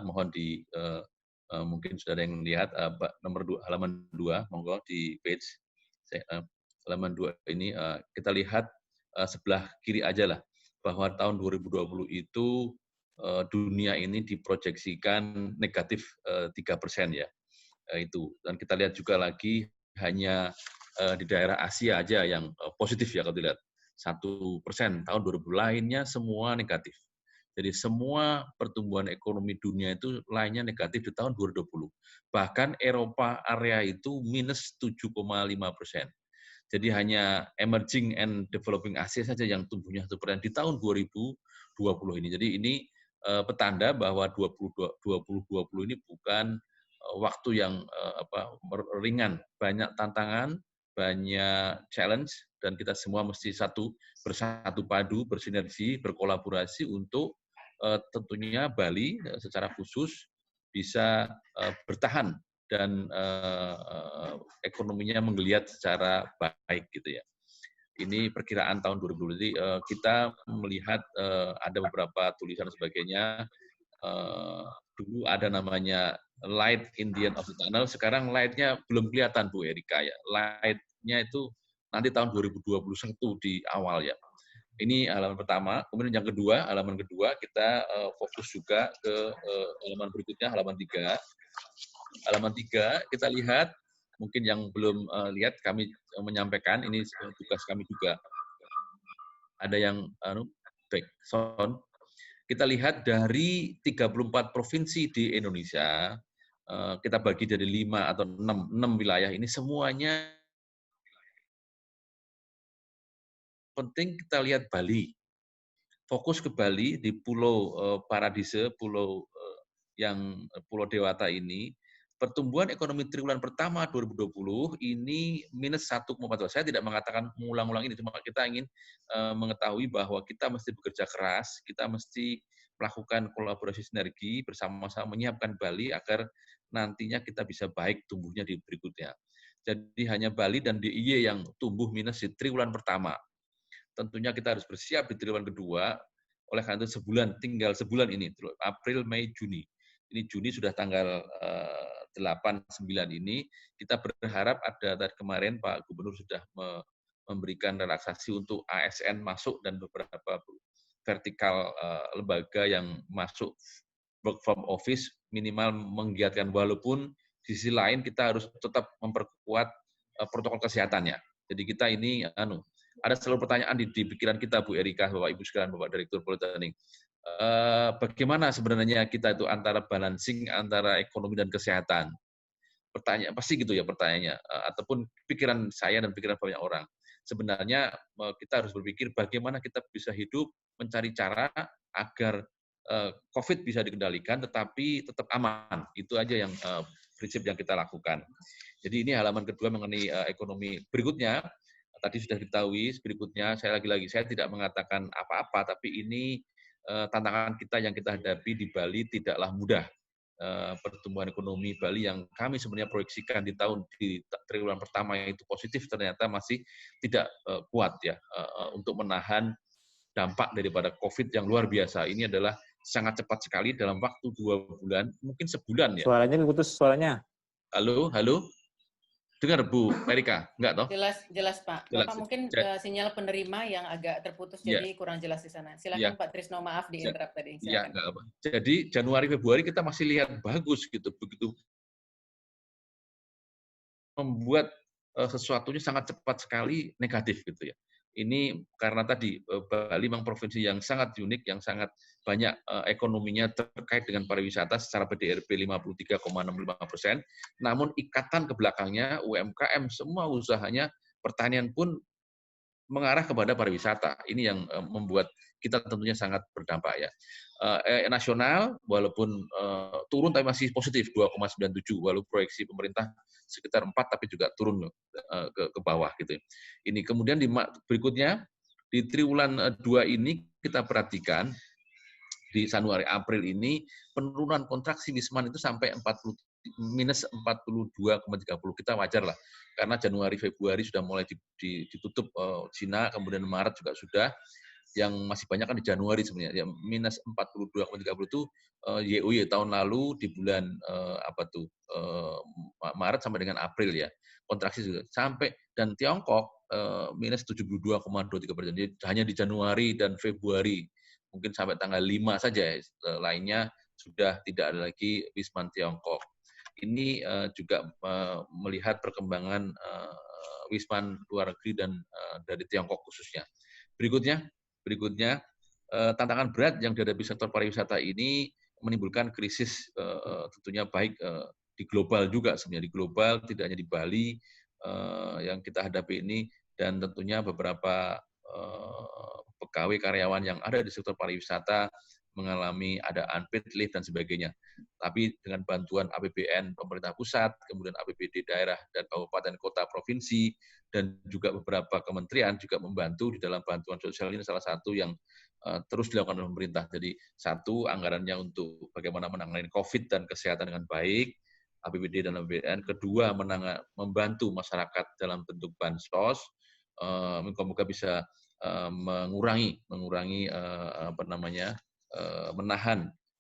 mohon mungkin sudah ada yang lihat nomor 2, halaman 2, monggo di page halaman 2 ini kita lihat sebelah kiri aja lah bahwa tahun 2020 itu dunia ini diproyeksikan negatif 3% ya. Itu, dan kita lihat juga lagi hanya di daerah Asia aja yang positif ya kalau dilihat 1% tahun 2000, lainnya semua negatif. Jadi semua pertumbuhan ekonomi dunia itu lainnya negatif di tahun 2020. Bahkan Eropa area itu minus 7,5%. Jadi hanya emerging and developing Asia saja yang tumbuhnya 1% di tahun 2020 ini. Jadi ini petanda bahwa 2020 ini bukan waktu yang ringan, banyak tantangan, banyak challenge, dan kita semua mesti bersatu padu, bersinergi, berkolaborasi untuk tentunya Bali secara khusus bisa bertahan dan ekonominya menggeliat secara baik gitu ya. Ini perkiraan tahun 2020. Jadi kita melihat ada beberapa tulisan dan sebagainya. Dulu ada namanya light in the end of the tunnel, sekarang light-nya belum kelihatan Bu Erika ya. Light-nya itu nanti tahun 2021 di awal ya. Ini halaman pertama. Kemudian halaman kedua kita fokus juga ke halaman berikutnya, halaman 3. Halaman 3 kita lihat, mungkin yang belum lihat kami menyampaikan, ini tugas kami juga. Ada yang back sound. Kita lihat dari 34 provinsi di Indonesia, kita bagi dari 5 atau 6 wilayah ini, semuanya penting kita lihat Bali. Fokus ke Bali di Pulau Paradise, Pulau Dewata ini, pertumbuhan ekonomi triwulan pertama 2020 ini minus 1,14. Saya tidak mengatakan mengulang-ulang ini, cuma kita ingin mengetahui bahwa kita mesti bekerja keras, kita mesti melakukan kolaborasi sinergi bersama-sama menyiapkan Bali agar nantinya kita bisa baik tumbuhnya di berikutnya. Jadi hanya Bali dan DIY yang tumbuh minus di triwulan pertama. Tentunya kita harus bersiap di triwulan kedua, oleh karena itu tinggal sebulan ini, April, Mei, Juni. Ini Juni sudah tanggal 8, 9 ini, kita berharap dari kemarin Pak Gubernur sudah memberikan relaksasi untuk ASN masuk dan beberapa vertikal lembaga yang masuk work from office minimal menggiatkan, walaupun di sisi lain kita harus tetap memperkuat protokol kesehatannya. Jadi kita ini ada selalu pertanyaan di pikiran kita Bu Erika, Bapak Ibu sekalian, Bapak Direktur Politeknik. Bagaimana sebenarnya kita itu antara balancing antara ekonomi dan kesehatan? Pertanyaan pasti gitu ya pertanyaannya, ataupun pikiran saya dan pikiran banyak orang. Sebenarnya kita harus berpikir bagaimana kita bisa hidup mencari cara agar COVID bisa dikendalikan tetapi tetap aman. Itu aja yang prinsip yang kita lakukan. Jadi ini halaman kedua mengenai ekonomi. Berikutnya tadi sudah diketahui, berikutnya saya tidak mengatakan apa-apa, tapi ini tantangan kita yang kita hadapi di Bali tidaklah mudah. Pertumbuhan ekonomi Bali yang kami sebenarnya proyeksikan di triwulan pertama itu positif, ternyata masih tidak kuat ya untuk menahan dampak daripada COVID yang luar biasa. Ini adalah sangat cepat sekali dalam waktu 2 bulan, mungkin sebulan ya. Suaranya putus suaranya. Halo. Dengar Bu Erika? Enggak toh? Jelas Pak. Jelas. Bapak mungkin sinyal penerima yang agak terputus jadi kurang jelas di sana. Silakan Pak Trisno, maaf diinterrupt tadi. Iya, enggak apa. Jadi Januari Februari kita masih lihat bagus gitu, begitu membuat sesuatunya sangat cepat sekali negatif gitu ya. Ini karena tadi Bali memang provinsi yang sangat unik, yang sangat banyak ekonominya terkait dengan pariwisata secara PDRB 53,65%. Namun ikatan ke belakangnya UMKM semua usahanya, pertanian pun mengarah kepada pariwisata. Ini yang membuat kita tentunya sangat berdampak ya. Nasional walaupun turun tapi masih positif 2,97, walaupun proyeksi pemerintah sekitar 4 tapi juga turun ke bawah gitu. Ini kemudian berikutnya di triwulan 2 ini kita perhatikan di Januari April ini penurunan kontraksi Wisman itu sampai minus 42,30. Kita wajar lah karena Januari Februari sudah mulai ditutup Cina, kemudian Maret juga sudah. yang masih banyak kan di Januari sebenarnya. Ya, minus 42,30 itu YoY tahun lalu di bulan Maret sampai dengan April ya. Kontraksi juga sampai, dan Tiongkok minus 72,23%. Jadi hanya di Januari dan Februari, mungkin sampai tanggal 5 saja, lainnya sudah tidak ada lagi Wisman Tiongkok. Ini juga melihat perkembangan Wisman luar negeri dan dari Tiongkok khususnya. Berikutnya tantangan berat yang dihadapi sektor pariwisata ini menimbulkan krisis tentunya baik di global juga sebenarnya, di global tidak hanya di Bali yang kita hadapi ini, dan tentunya beberapa pegawai karyawan yang ada di sektor pariwisata mengalami ada unpaid leave dan sebagainya. Tapi dengan bantuan APBN pemerintah pusat, kemudian APBD daerah dan kabupaten kota provinsi, dan juga beberapa kementerian juga membantu di dalam bantuan sosial ini, salah satu yang terus dilakukan oleh pemerintah. Jadi satu, anggarannya untuk bagaimana menangani COVID dan kesehatan dengan baik, APBD dan APBN. Kedua, membantu masyarakat dalam bentuk bansos. Moga-moga bisa mengurangi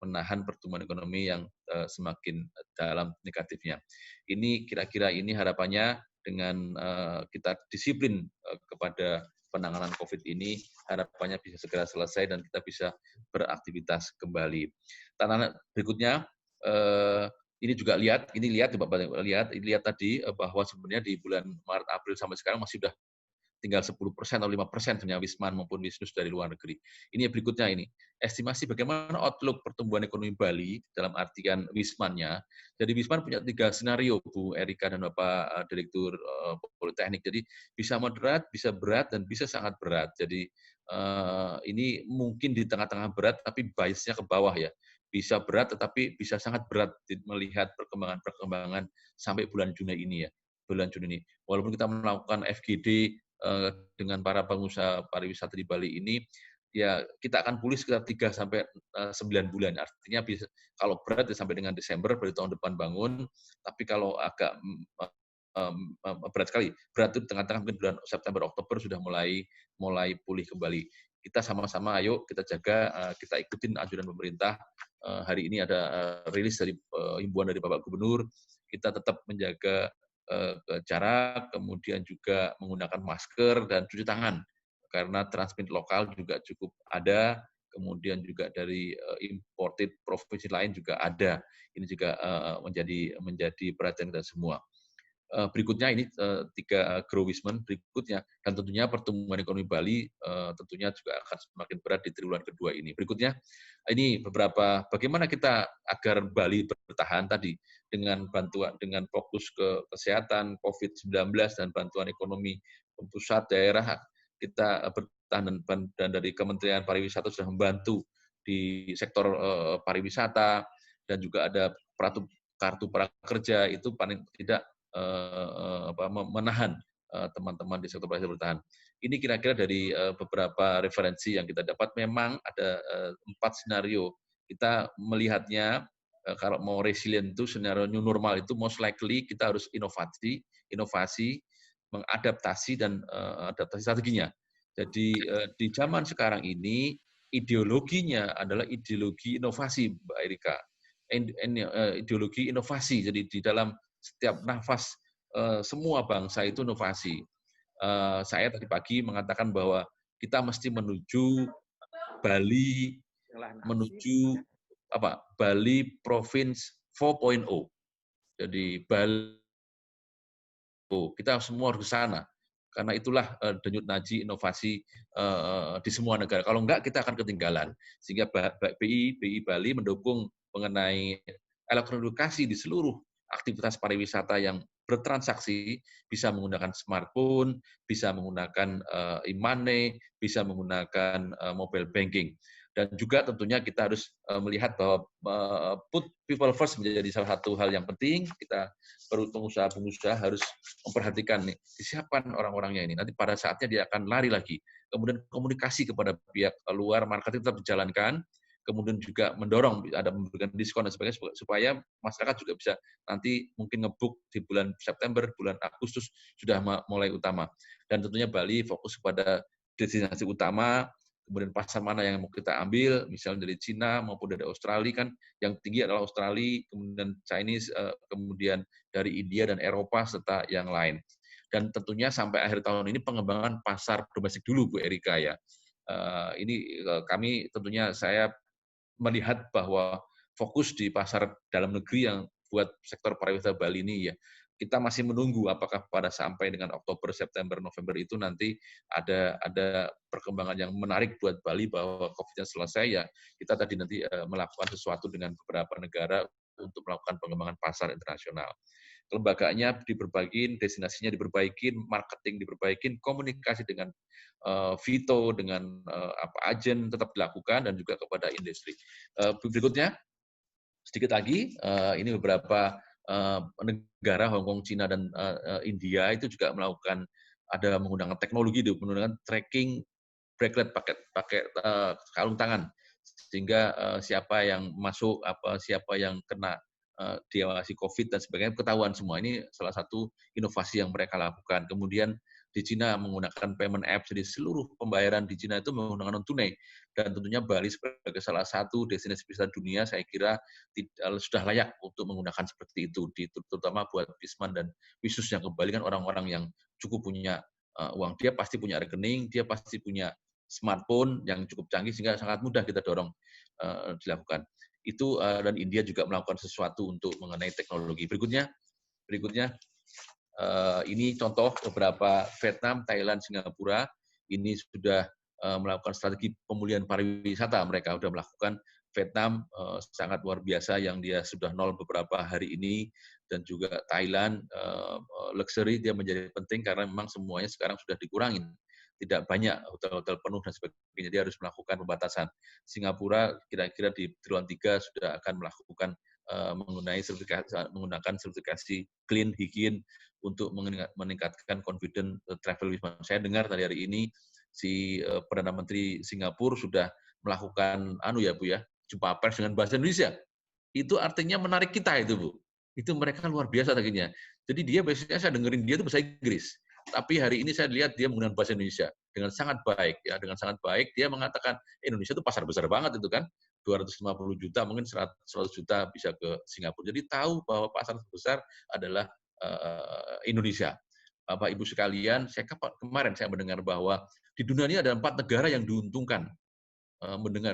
menahan pertumbuhan ekonomi yang semakin dalam negatifnya. Ini kira-kira ini harapannya dengan kita disiplin kepada penanganan COVID ini, harapannya bisa segera selesai dan kita bisa beraktivitas kembali. Tantangan berikutnya, ini juga lihat tadi bahwa sebenarnya di bulan Maret April sampai sekarang masih sudah tinggal 10% atau 5% sebenarnya Wisman maupun Wisnus dari luar negeri. Ini berikutnya ini. Estimasi bagaimana outlook pertumbuhan ekonomi Bali dalam artian Wismannya. Jadi Wisman punya 3 skenario, Bu Erika dan Bapak Direktur Politeknik. Jadi bisa moderat, bisa berat, dan bisa sangat berat. Jadi ini mungkin di tengah-tengah berat, tapi bias-nya ke bawah ya. Bisa berat, tetapi bisa sangat berat melihat perkembangan sampai bulan Juni ini ya. Bulan Juni ini. Walaupun kita melakukan FGD dengan para pengusaha pariwisata di Bali ini, ya kita akan pulih sekitar 3 sampai 9 bulan. Artinya bisa, kalau berat ya sampai dengan Desember dari tahun depan bangun, tapi kalau agak berat sekali, berat itu tengah-tengah mungkin bulan September Oktober sudah mulai pulih kembali. Kita sama-sama ayo kita jaga, kita ikutin anjuran pemerintah. Hari ini ada rilis dari himbauan dari Bapak Gubernur, kita tetap menjaga jarak, kemudian juga menggunakan masker dan cuci tangan, karena transmit lokal juga cukup ada, kemudian juga dari imported provinsi lain juga ada. Ini juga menjadi perhatian kita semua. Berikutnya ini 3 grow Wisman berikutnya, dan tentunya pertumbuhan ekonomi Bali tentunya juga akan semakin berat di triwulan kedua ini. Berikutnya ini beberapa bagaimana kita agar Bali bertahan tadi dengan fokus ke kesehatan COVID-19 dan bantuan ekonomi pusat daerah, kita bertahan, dan dari Kementerian Pariwisata sudah membantu di sektor pariwisata, dan juga ada kartu prakerja itu paling tidak menahan teman-teman di sektor pariwisata bertahan. Ini kira-kira dari beberapa referensi yang kita dapat. Memang ada 4 skenario. Kita melihatnya kalau mau resilient itu skenario new normal itu most likely kita harus inovasi, mengadaptasi dan adaptasi strateginya. Jadi di zaman sekarang ini ideologinya adalah ideologi inovasi, Mbak Erika. Ideologi inovasi. Jadi di dalam setiap nafas semua bangsa itu inovasi. Saya tadi pagi mengatakan bahwa kita mesti menuju Bali, Bali Province 4.0. Jadi Bali, kita semua harus ke sana. Karena itulah denyut nadi inovasi di semua negara. Kalau enggak, kita akan ketinggalan. Sehingga BI Bali mendukung mengenai elektronifikasi di seluruh aktivitas pariwisata yang bertransaksi, bisa menggunakan smartphone, bisa menggunakan e-money, bisa menggunakan mobile banking. Dan juga tentunya kita harus melihat bahwa put people first menjadi salah satu hal yang penting. Kita pengusaha-pengusaha harus memperhatikan nih, disiapkan orang-orangnya ini. Nanti pada saatnya dia akan lari lagi. Kemudian komunikasi kepada pihak luar, marketing tetap dijalankan. Kemudian juga mendorong, ada memberikan diskon dan sebagainya, supaya masyarakat juga bisa nanti mungkin nge-book di bulan September, bulan Agustus sudah mulai utama. Dan tentunya Bali fokus pada destinasi utama, kemudian pasar mana yang mau kita ambil, misalnya dari Cina maupun dari Australia kan, yang tinggi adalah Australia, kemudian Chinese, kemudian dari India dan Eropa serta yang lain. Dan tentunya sampai akhir tahun ini pengembangan pasar domestik dulu Bu Erika ya. Ini kami tentunya saya melihat bahwa fokus di pasar dalam negeri yang buat sektor pariwisata Bali ini ya, kita masih menunggu apakah pada sampai dengan Oktober, September, November itu nanti ada perkembangan yang menarik buat Bali bahwa COVID-nya selesai ya, kita tadi nanti melakukan sesuatu dengan beberapa negara untuk melakukan pengembangan pasar internasional. Lembaganya diperbaikin, destinasinya diperbaikin, marketing diperbaikin, komunikasi dengan Vito, dengan agen tetap dilakukan dan juga kepada industri. Berikutnya, sedikit lagi, ini beberapa negara Hong Kong, Cina dan India itu juga melakukan ada menggunakan teknologi, menggunakan tracking bracelet pakai kalung tangan sehingga siapa yang masuk, siapa yang kena diawasi COVID dan sebagainya ketahuan semua. Ini salah satu inovasi yang mereka lakukan. Kemudian di Cina menggunakan payment apps, jadi seluruh pembayaran di Cina itu menggunakan non tunai. Dan tentunya Bali sebagai salah satu destinasi wisata dunia, saya kira sudah layak untuk menggunakan seperti itu, terutama buat Wisman dan Wisus yang kembali kan orang-orang yang cukup punya uang. Dia pasti punya rekening, dia pasti punya smartphone yang cukup canggih sehingga sangat mudah kita dorong dilakukan. Itu dan India juga melakukan sesuatu untuk mengenai teknologi. Berikutnya ini contoh beberapa Vietnam, Thailand, Singapura ini sudah melakukan strategi pemulihan pariwisata. Mereka sudah melakukan. Vietnam sangat luar biasa yang dia sudah nol beberapa hari ini, dan juga Thailand luxury dia menjadi penting karena memang semuanya sekarang sudah dikurangin. Tidak banyak hotel-hotel penuh dan sebagainya, dia harus melakukan pembatasan. Singapura kira-kira di triwulan 3 sudah akan melakukan menggunakan sertifikasi clean, higien untuk meningkatkan confident travel wisman. Saya dengar tadi hari ini si Perdana Menteri Singapura sudah melakukan Bu ya, jumpa pers dengan bahasa Indonesia. Itu artinya menarik kita itu Bu. Itu mereka luar biasa akhirnya. Jadi dia biasanya saya dengerin dia itu bahasa Inggris. Tapi hari ini saya lihat dia menggunakan bahasa Indonesia dengan sangat baik ya, dengan sangat baik dia mengatakan Indonesia itu pasar besar banget itu kan. 250 juta mungkin 100 juta bisa ke Singapura. Jadi tahu bahwa pasar terbesar adalah Indonesia. Bapak Ibu sekalian, kemarin saya mendengar bahwa di dunia ini ada 4 negara yang diuntungkan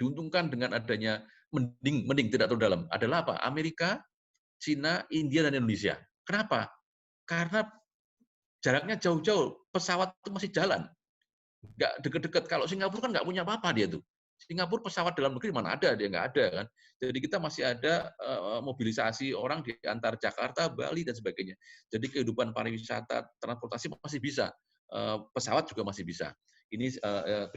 diuntungkan dengan adanya mending tidak terlalu dalam. Adalah apa? Amerika, Cina, India, dan Indonesia. Kenapa? Karena jaraknya jauh-jauh, pesawat itu masih jalan. Nggak deket-deket. Kalau Singapura kan nggak punya apa-apa dia tuh. Singapura pesawat dalam negeri mana ada, dia nggak ada kan. Jadi kita masih ada mobilisasi orang di antar Jakarta, Bali, dan sebagainya. Jadi kehidupan pariwisata, transportasi masih bisa. Pesawat juga masih bisa. Ini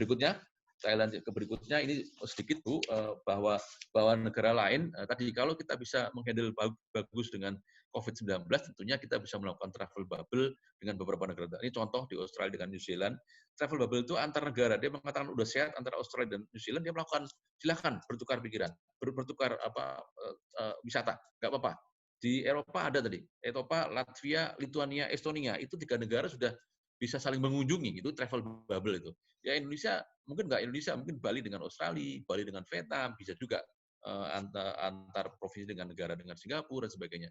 berikutnya, Thailand berikutnya ini sedikit Bu, bahwa negara lain, tadi kalau kita bisa menghandle bagus dengan COVID-19, tentunya kita bisa melakukan travel bubble dengan beberapa negara. Ini contoh di Australia dengan New Zealand. Travel bubble itu antar negara. Dia mengatakan udah sehat antara Australia dan New Zealand, dia melakukan silakan bertukar pikiran, bertukar wisata, nggak apa-apa. Di Eropa ada tadi, Eropa, Latvia, Lituania, Estonia, itu 3 negara sudah bisa saling mengunjungi, itu travel bubble itu. Ya Indonesia, mungkin nggak Indonesia, mungkin Bali dengan Australia, Bali dengan Vietnam, bisa juga antar provinsi dengan negara dengan Singapura dan sebagainya.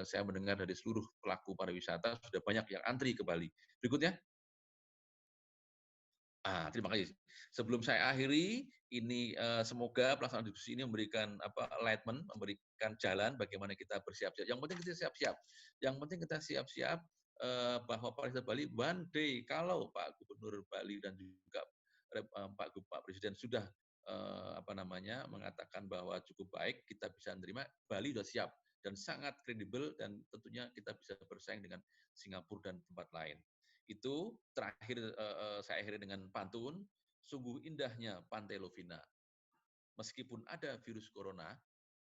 Saya mendengar dari seluruh pelaku pariwisata sudah banyak yang antri ke Bali. Berikutnya. Terima kasih. Sebelum saya akhiri, ini semoga pelaksanaan diskusi ini memberikan enlightenment, memberikan jalan bagaimana kita bersiap-siap. Yang penting kita siap-siap. Yang penting kita siap-siap bahwa pariwisata Bali one day kalau Pak Gubernur Bali dan juga Pak Presiden sudah mengatakan bahwa cukup baik, kita bisa menerima, Bali sudah siap dan sangat kredibel dan tentunya kita bisa bersaing dengan Singapura dan tempat lain. Itu terakhir saya akhiri dengan pantun, sungguh indahnya Pantai Lovina. Meskipun ada virus corona,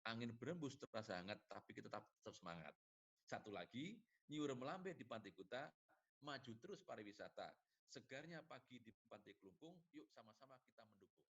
angin berembus terasa hangat, tapi kita tetap semangat. Satu lagi, Nyur melambai di Pantai Kuta, maju terus pariwisata. Segarnya pagi di Pantai Kelungkung, yuk sama-sama kita mendukung.